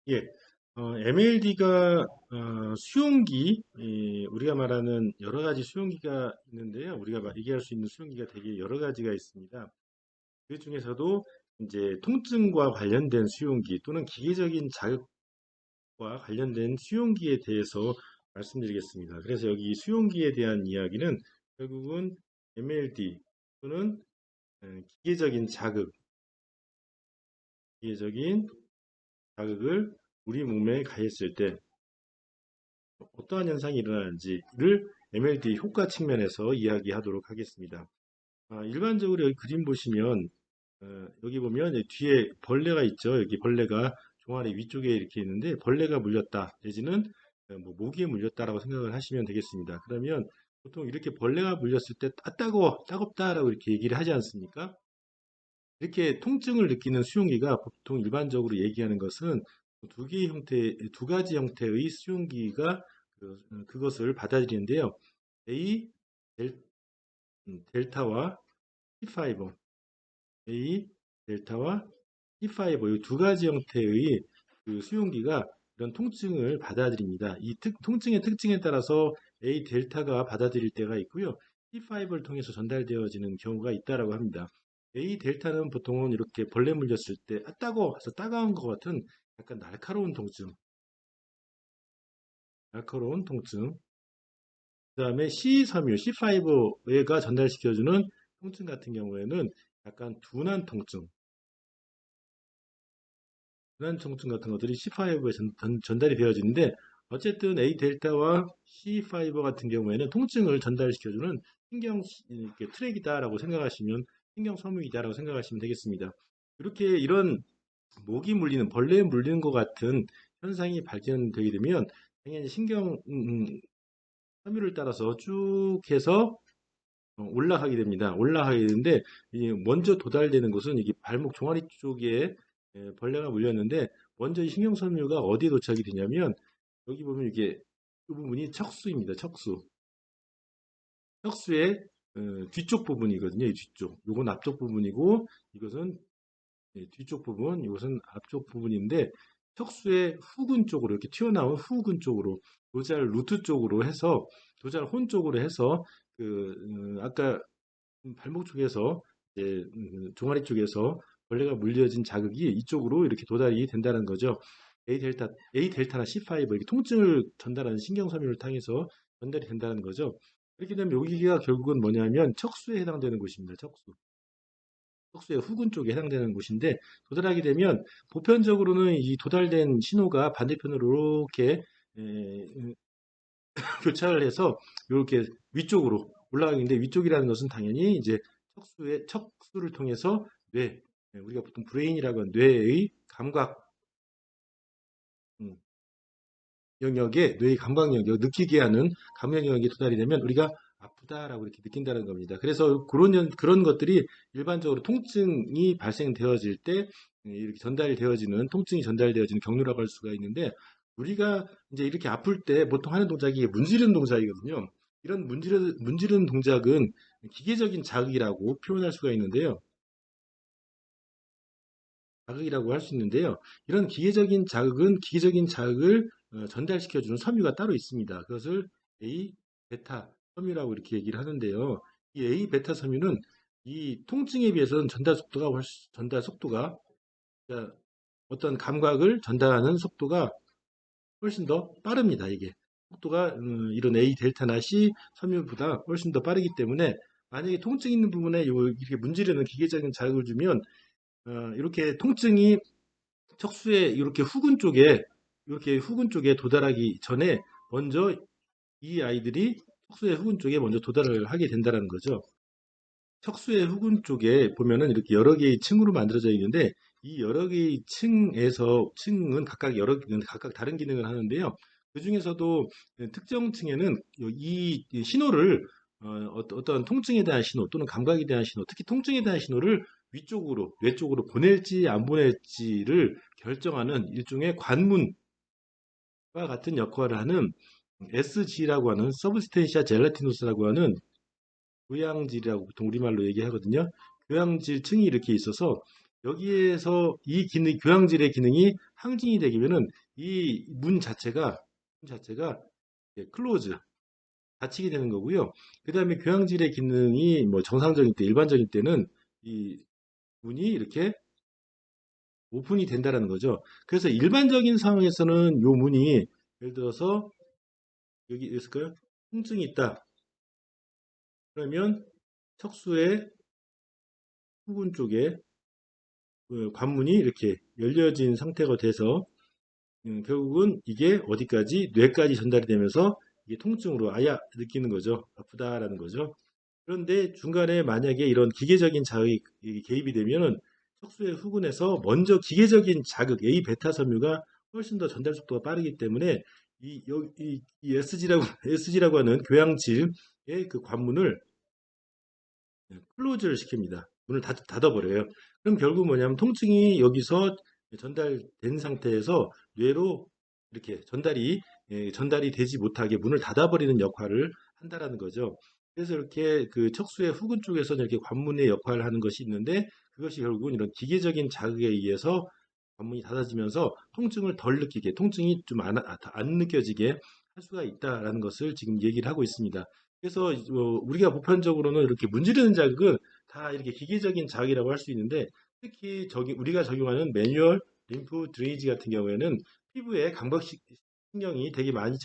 예, MLD가 수용기, 우리가 말하는 여러 가지 수용기가 있는데요. 우리가 얘기할 수 있는 수용기가 되게 여러 가지가 있습니다. 그 중에서도 이제 통증과 관련된 수용기 또는 기계적인 자극과 관련된 수용기에 대해서 말씀드리겠습니다. 그래서 여기 수용기에 대한 이야기는 결국은 MLD 또는 기계적인 기계적인 자극을 우리 몸에 가했을 때 어떠한 현상이 일어나는지를 MLD 효과 측면에서 이야기하도록 하겠습니다. 일반적으로 여기 그림 보시면 여기 보면 뒤에 벌레가 있죠. 여기 벌레가 종아리 위쪽에 이렇게 있는데 벌레가 물렸다 내지는 뭐 모기에 물렸다라고 생각을 하시면 되겠습니다. 그러면 보통 이렇게 벌레가 물렸을 때 따가워, 따갑다라고 이렇게 얘기를 하지 않습니까? 이렇게 통증을 느끼는 수용기가 보통 일반적으로 얘기하는 것은 두 가지 형태의 수용기가 그것을 받아들이는데요. A, 델타와 C5, A, 델타와 C5 이 두 가지 형태의 그 수용기가 이런 통증을 받아들입니다. 이 통증의 특징에 따라서 A, 델타가 받아들일 때가 있고요. C5를 통해서 전달되어지는 경우가 있다라고 합니다. A, 델타는 보통은 이렇게 벌레 물렸을 때 따가워 해서 따가운 것 같은 약간 날카로운 통증. 그 다음에 C 섬유, C5가 전달시켜주는 통증 같은 경우에는 약간 둔한 통증 같은 것들이 C5에 전달이 되어지는데 어쨌든 A 델타와 C5 같은 경우에는 통증을 전달시켜주는 신경 이렇게 트랙이다라고 생각하시면 신경 섬유이다라고 생각하시면 되겠습니다. 이렇게 이런 모기 물리는 벌레에 물리는 것 같은 현상이 발견되게 되면 당연히 신경 섬유를 따라서 쭉 해서 올라가게 됩니다. 올라가게 되는데 먼저 도달되는 것은 이게 발목 종아리 쪽에 벌레가 물렸는데 먼저 이 신경섬유가 어디에 도착이 되냐면 여기 보면 이게 이 부분이 척수입니다. 척수의 뒤쪽 부분이거든요. 이 뒤쪽. 요건 앞쪽 부분이고 이것은 뒤쪽 부분, 이것은 앞쪽 부분인데 척수의 후근 쪽으로 이렇게 튀어나온 후근 쪽으로 도잘 루트 쪽으로 해서 도잘 혼 쪽으로 해서 아까 발목 쪽에서 이제 종아리 쪽에서 벌레가 물려진 자극이 이쪽으로 이렇게 도달이 된다는 거죠. A 델타나 C5 이렇게 통증을 전달하는 신경섬유를 통해서 전달이 된다는 거죠. 이렇게 되면 여기가 결국은 뭐냐면 척수에 해당되는 곳입니다. 척수의 후근 쪽에 해당되는 곳인데 도달하게 되면 보편적으로는 이 도달된 신호가 반대편으로 이렇게 교차를 해서 이렇게 위쪽으로 올라가는데 위쪽이라는 것은 당연히 이제 척수를 통해서 우리가 보통 브레인이라고 하는 뇌의 감각 음, 영역에 뇌의 감각 영역, 느끼게 하는 감각 영역에 도달이 되면 우리가 아프다라고 이렇게 느낀다는 겁니다. 그래서 그런 것들이 일반적으로 통증이 발생되어질 때 이렇게 통증이 전달되어지는 경로라고 할 수가 있는데 우리가 이제 이렇게 아플 때 보통 하는 동작이 문지르는 동작이거든요. 이런 문지르는 동작은 기계적인 자극이라고 표현할 수가 있는데요. 자극이라고 할 수 있는데요. 이런 기계적인 자극을 전달시켜주는 섬유가 따로 있습니다. 그것을 A, 베타 섬유라고 이렇게 얘기를 하는데요. 이 A, 베타 섬유는 이 통증에 비해서는 전달 속도가 그러니까 어떤 감각을 전달하는 속도가 훨씬 더 빠릅니다. 이게 속도가 이런 A, 델타나 C 섬유보다 훨씬 더 빠르기 때문에 만약에 통증 있는 부분에 이렇게 문지르는 기계적인 자극을 주면 이렇게 통증이 척수의 이렇게 후근 쪽에 도달하기 전에 먼저 이 아이들이 척수의 후근 쪽에 먼저 도달을 하게 된다는 거죠. 척수의 후근 쪽에 보면은 이렇게 여러 개의 층으로 만들어져 있는데 이 여러 개의 층은 각각 다른 기능을 하는데요. 그 중에서도 특정 층에는 이 신호를 어떤 통증에 대한 신호 또는 감각에 대한 신호, 특히 통증에 대한 신호를 뇌 쪽으로 보낼지 안 보낼지를 결정하는 일종의 관문과 같은 역할을 하는 SG라고 하는 서브스테이샤 젤라티노스라고 하는 교양질이라고 보통 우리말로 얘기하거든요. 교양질 층이 이렇게 있어서 여기에서 이 기능, 교양질의 기능이 항진이 되기면은 이 문 자체가 클로즈, 닫히게 되는 거고요. 그 다음에 교양질의 기능이 뭐 정상적일 때, 일반적일 때는 이 문이 이렇게 오픈이 된다라는 거죠. 그래서 일반적인 상황에서는 요 문이 예를 들어서 여기 있을까요? 통증이 있다. 그러면 척수의 후근 쪽에 그 관문이 이렇게 열려진 상태가 돼서 결국은 이게 어디까지 뇌까지 전달이 되면서 이게 통증으로 아야 느끼는 거죠. 아프다라는 거죠. 그런데 중간에 만약에 이런 기계적인 자극이 개입이 되면은 척수의 후근에서 먼저 기계적인 자극 A 베타 섬유가 훨씬 더 전달 속도가 빠르기 때문에 이 SG라고 SG라고 하는 교양질의 그 관문을 클로즈를 시킵니다. 문을 닫아버려요. 그럼 결국 뭐냐면 통증이 여기서 전달된 상태에서 뇌로 이렇게 전달이 되지 못하게 문을 닫아버리는 역할을 한다라는 거죠. 그래서 이렇게 그 척수의 후근 쪽에서는 이렇게 관문의 역할을 하는 것이 있는데 그것이 결국은 이런 기계적인 자극에 의해서 관문이 닫아지면서 통증을 덜 느끼게, 통증이 좀 안 느껴지게 할 수가 있다라는 것을 지금 얘기를 하고 있습니다. 그래서 우리가 보편적으로는 이렇게 문지르는 자극은 다 이렇게 기계적인 자극이라고 할 수 있는데 특히 우리가 적용하는 매뉴얼 림프 드레이지 같은 경우에는 피부에 감각식 신경이 되게 많이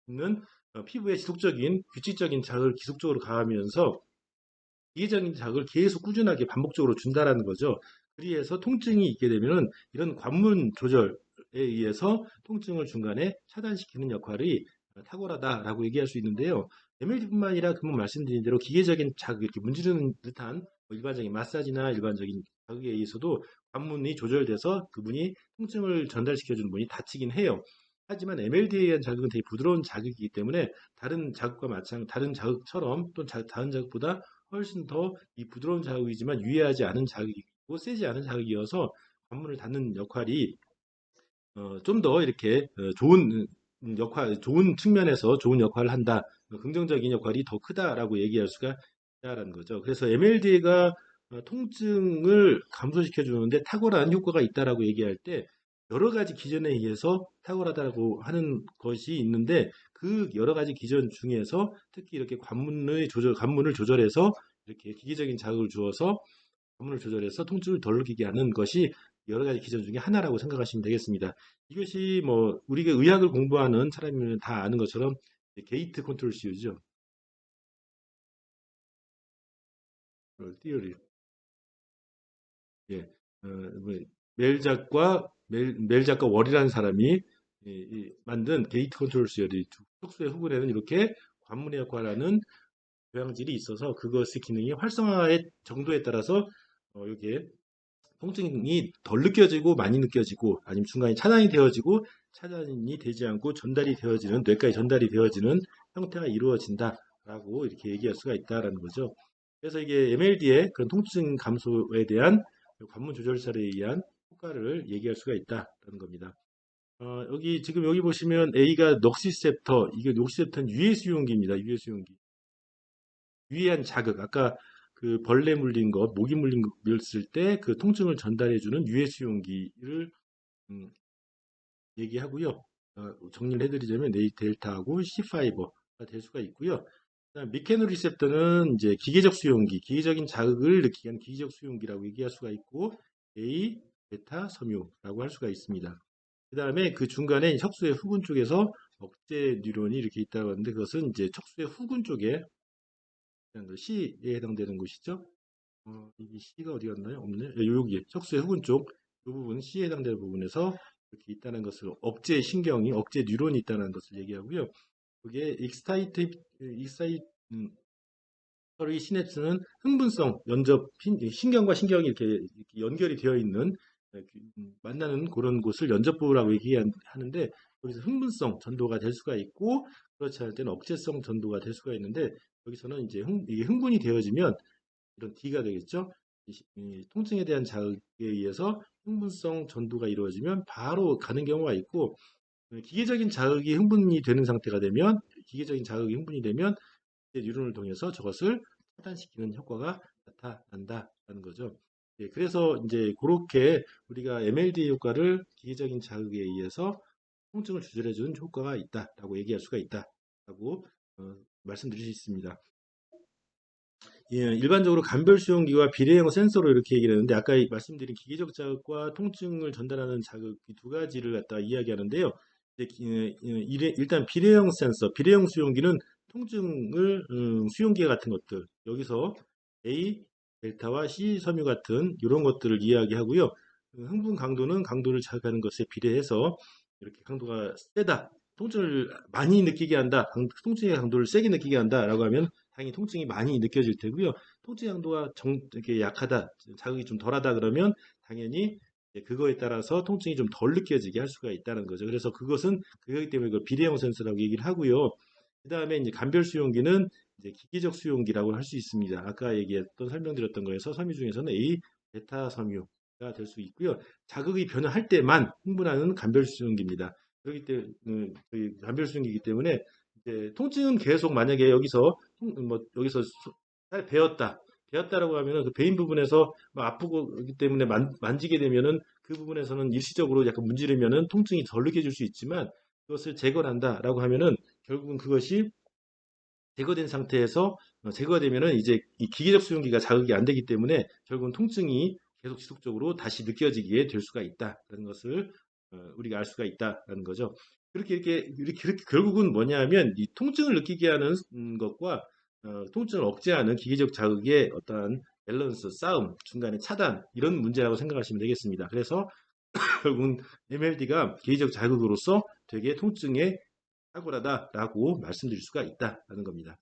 있는 피부에 지속적인 규칙적인 자극을 지속적으로 가하면서 기계적인 자극을 계속 꾸준하게 반복적으로 준다라는 거죠. 그래서 통증이 있게 되면은 이런 관문 조절에 의해서 통증을 중간에 차단시키는 역할이 탁월하다라고 얘기할 수 있는데요. MLD뿐만 아니라 금방 말씀드린 대로 기계적인 자극, 이렇게 문지르는 듯한 뭐 일반적인 마사지나 일반적인 자극에 의해서도 관문이 조절돼서 그분이 통증을 전달시켜주는 문이 닫히긴 해요. 하지만 MLD에 의한 자극은 되게 부드러운 자극이기 때문에 다른 자극처럼 또 다른 자극보다 훨씬 더 이 부드러운 자극이지만 유해하지 않은 자극이고 세지 않은 자극이어서 관문을 닫는 역할이 좀 더 이렇게 좋은 측면에서 좋은 역할을 한다. 긍정적인 역할이 더 크다라고 얘기할 수가 있다라는 거죠. 그래서 MLD가 통증을 감소시켜 주는데 탁월한 효과가 있다라고 얘기할 때 여러 가지 기전에 의해서 탁월하다고 하는 것이 있는데 그 여러 가지 기전 중에서 특히 이렇게 관문을 조절해서 이렇게 기계적인 자극을 주어서 관문을 조절해서 통증을 덜 느끼게 하는 것이 여러 가지 기전 중에 하나라고 생각하시면 되겠습니다. 이것이 뭐 우리가 의학을 공부하는 사람이면 다 아는 것처럼 게이트 컨트롤 시유죠. 티어리. 예. 뭐 멜작과 월이라는 사람이 만든 게이트 컨트롤 시어리 척수의 후근에는 이렇게 관문의 역할을 하는 교양질이 있어서 그것의 기능이 활성화의 정도에 따라서 이게 통증이 덜 느껴지고 많이 느껴지고 아니면 중간에 차단이 되어지고 차단이 되지 않고 뇌까지 전달이 되어지는 형태가 이루어진다라고 이렇게 얘기할 수가 있다라는 거죠. 그래서 이게 MLD의 그런 통증 감소에 대한 관문 조절사에 의한 효과를 얘기할 수가 있다라는 겁니다. 지금 여기 보시면 A가 넋시셉터, 이게 넋시셉터는 유해 수용기입니다. 유해 수용기. 유해한 자극, 아까 그 벌레 물린 것, 모기 물렸을 때 그 통증을 전달해주는 유해 수용기를 음, 얘기하고요. 정리를 해드리자면 네이 델타하고 C5가 될 수가 있고요. 그다음 미케노 리셉터는 이제 기계적 수용기, 기계적인 자극을 느끼게 하는 기계적 수용기라고 얘기할 수가 있고 A, 베타 섬유라고 할 수가 있습니다. 그 다음에 그 중간에 척수의 후근 쪽에서 억제 뉴런이 이렇게 있다고 하는데 그것은 이제 척수의 후근 쪽에 C에 해당되는 곳이죠. 이게 C가 어디 갔나요? 없네. 여기 척수의 후근 쪽, 이 부분 C에 해당되는 부분에서 이렇게 있다는 것을 억제 뉴런이 있다는 것을 얘기하고요. 그게 익사이터리 시냅스는 흥분성 연접 신경과 신경이 이렇게 연결이 되어 있는 만나는 그런 곳을 연접부라고 얘기하는데 여기서 흥분성 전도가 될 수가 있고 그렇지 않을 때는 억제성 전도가 될 수가 있는데 여기서는 이제 이게 흥분이 되어지면 이런 D가 되겠죠. 통증에 대한 자극에 의해서 흥분성 전도가 이루어지면 바로 가는 경우가 있고 기계적인 자극이 흥분이 되는 상태가 되면 기계적인 자극이 흥분이 되면 이제 뉴런을 통해서 저것을 차단시키는 효과가 나타난다는 거죠. 예, 그래서 이제 그렇게 우리가 MLD 효과를 기계적인 자극에 의해서 통증을 조절해주는 효과가 있다라고 얘기할 수가 있다라고 말씀드릴 수 있습니다. 예, 일반적으로 간별 수용기와 비례형 센서로 이렇게 얘기를 하는데 아까 말씀드린 기계적 자극과 통증을 전달하는 자극 이 두 가지를 갖다 이야기하는데요. 이제 일단 비례형 센서, 비례형 수용기는 통증을 수용기 같은 것들 여기서 A, 델타와 C 섬유 같은 이런 것들을 이야기하고요. 흥분 강도는 강도를 자극하는 것에 비례해서 이렇게 강도가 세다, 통증을 많이 느끼게 한다, 통증의 강도를 세게 느끼게 한다라고 하면 당연히 통증이 많이 느껴질 테고요. 통증 강도가 이렇게 약하다, 자극이 좀 덜하다 그러면 당연히 이제 그거에 따라서 통증이 좀 덜 느껴지게 할 수가 있다는 거죠. 그래서 그것은 그거기 때문에 그 비례형 센서라고 얘기를 하고요. 그 다음에 이제 간별 수용기는 이제 기계적 수용기라고 할 수 있습니다. 아까 얘기했던 설명드렸던 거에서 섬유 중에서는 A, 베타 섬유가 될 수 있고요. 자극이 변화할 때만 흥분하는 간별 수용기입니다. 그렇기 때문에 저희 간별 수용기이기 때문에 이제 통증은 계속 만약에 여기서 뭐 여기서 살 베었다. 베었다라고 하면은 그 베인 부분에서 막 아프고 그렇기 때문에 만지게 되면은 그 부분에서는 일시적으로 약간 문지르면은 통증이 덜 느껴질 수 있지만 그것을 제거를 한다라고 하면은 결국은 그것이 제거된 상태에서 제거가 되면은 이제 이 기계적 수용기가 자극이 안 되기 때문에 결국은 통증이 계속 지속적으로 다시 느껴지게 될 수가 있다라는 것을 우리가 알 수가 있다라는 거죠. 이렇게 결국은 뭐냐면 이 통증을 느끼게 하는 것과 통증을 억제하는 기계적 자극의 어떠한 밸런스, 싸움, 중간에 차단 이런 문제라고 생각하시면 되겠습니다. 그래서 결국은 MLD가 기계적 자극으로서 되게 통증에 탁월하다라고 말씀드릴 수가 있다라는 겁니다.